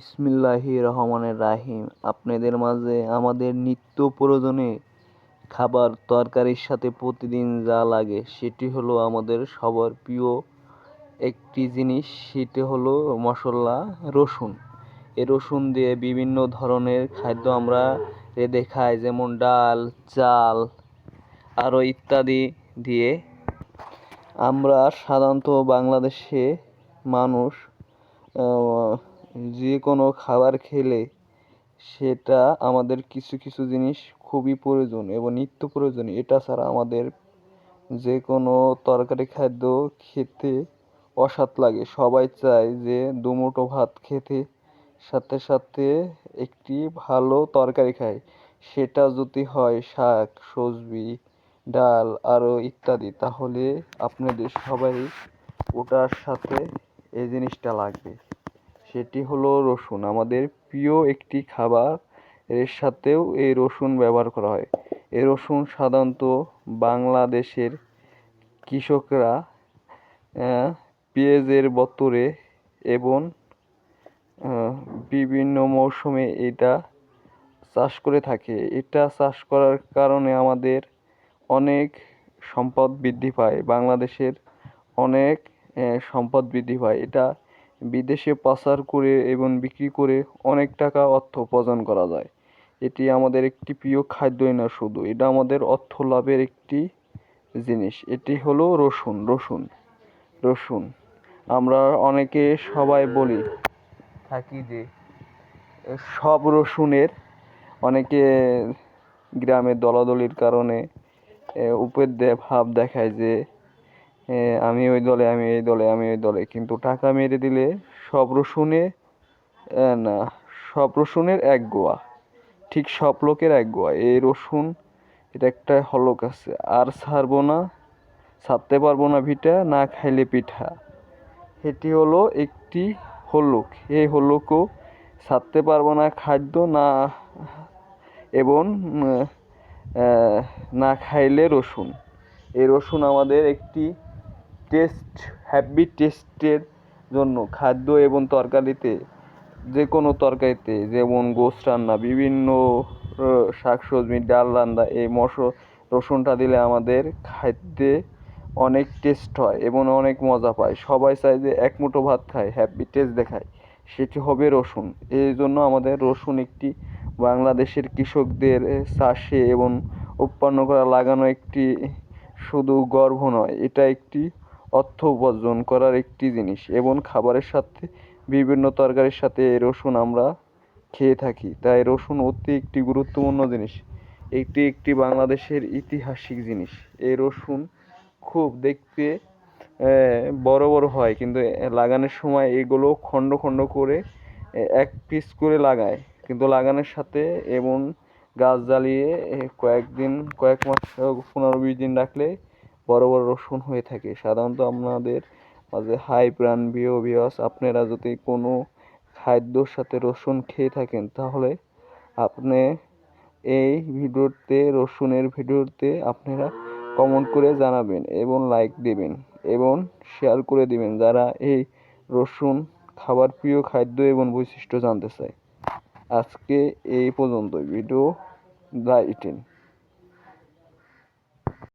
বিসমিল্লাহির রহমানির রাহিম। আপনাদের মাঝে আমাদের নিত্য প্রয়োজনীয় খাবার তরকারির সাথে প্রতিদিন যা লাগে সেটি হলো আমাদের সবার প্রিয় একটি জিনিস, সেটি হলো মশলা রসুন। এই রসুন দিয়ে বিভিন্ন ধরনের খাদ্য আমরা রেঁধে খাই, যেমন ডাল, চাল আরও ইত্যাদি দিয়ে। আমরা সাধারণত বাংলাদেশে মানুষ যে কোনো খাবার খেলে সেটা আমাদের কিছু কিছু জিনিস খুবই প্রয়োজন এবং নিত্য প্রয়োজনীয়। এটা ছাড়া আমাদের যে কোনো তরকারি খাদ্য খেতে অস্বাদ লাগে। সবাই চায় যে দুমুঠো ভাত খেতে সাথে সাথে একটি ভালো তরকারি খায়, সেটা যদি হয় শাক, সবজি, ডাল আরও ইত্যাদি, তাহলে আপনাদের সবাই ওটার সাথে এই জিনিসটা লাগবে। সেটি হলো রসুন। আমাদের প্রিয় একটি খাবার, এর সাথেও এই রসুন ব্যবহার করা হয়। এই রসুন সাধারণত বাংলাদেশের কৃষকরা পেঁয়াজের বতরে এবং বিভিন্ন মৌসুমে এটা চাষ করে থাকে। এটা চাষ করার কারণে আমাদের অনেক সম্পদ বৃদ্ধি পায়, বাংলাদেশের অনেক সম্পদ বৃদ্ধি পায়। এটা বিদেশে পাচার করে এবং বিক্রি করে অনেক টাকা অর্থ উপার্জন করা যায়। এটি আমাদের একটি প্রিয় খাদ্যই না শুধু, এটা আমাদের অর্থ লাভের একটি জিনিস। এটি হলো রসুন। রসুন আমরা অনেকে সবাই বলি থাকি যে সব রসুনের, অনেকে গ্রামে দলাদলির কারণে উপর দিয়ে ভাব দেখায় যে আমি ওই দলে, আমি এই দলে, আমি ওই দলে, কিন্তু টাকা মেরে দিলে সব রসুনে না, সব রসুনের এক গোয়া, ঠিক সব লোকের এক গোয়া। এই রসুন, এটা একটা হলক আছে, আর ছাড়বো না, ছাড়তে পারবো না ভিটা, না খাইলে পিঠা। এটি হলো একটি হলুক। এই হলুকও ছাড়তে পারবো না খাদ্য না, এবং না খাইলে রসুন। এই রসুন আমাদের একটি হ্যাপি টেস্টের জন্য খাদ্য এবং তরকারিতে, যে কোনো তরকারিতে, যেমন গোশ রান্না, বিভিন্ন শাকসবজি, ডাল রান্না, এই রসুনটা দিলে আমাদের খাদ্যে অনেক টেস্ট হয় এবং অনেক মজা পায়। সবাই চায় যে এক মুঠো ভাত খায়, হ্যাপি টেস্ট দেখায়, সেটি হবে রসুন। এই জন্য আমাদের রসুন একটি বাংলাদেশের কৃষকদের চাষে এবং উৎপন্ন করা লাগানো একটি শুধু গর্ব নয়, এটা একটি অর্থ উপার্জন করার একটি জিনিস। এবং খাবারের সাথে, বিভিন্ন তরকারির সাথে এই রসুন আমরা খেয়ে থাকি। তাই রসুন অতি একটি গুরুত্বপূর্ণ জিনিস, এটি একটি বাংলাদেশের ঐতিহাসিক জিনিস। এই রসুন খুব দেখতে বড় বড় হয়, কিন্তু লাগানোর সময় এগুলো খণ্ড খণ্ড করে এক পিস করে লাগায়, কিন্তু লাগানোর সাথে এবং গাছ জ্বালিয়ে কয়েক মাস, 15-20 দিন রাখলে বড় বড় রসুন হয়ে থাকে। সাধারণত আপনাদের মাঝে হাই প্রাণ ভিউয়ার্স, আপনারা যদি কোনো খাদ্যর সাথে রসুন খেয়ে থাকেন, তাহলে আপনি এই ভিডিওতে, রসুনের ভিডিওতে আপনারা কমেন্ট করে জানাবেন এবং লাইক দেবেন এবং শেয়ার করে দিবেন যারা এই রসুন খাবার প্রিয় খাদ্য এবং বৈশিষ্ট্য জানতে চায়। আজকে এই পর্যন্ত ভিডিও দ্য ইটেন।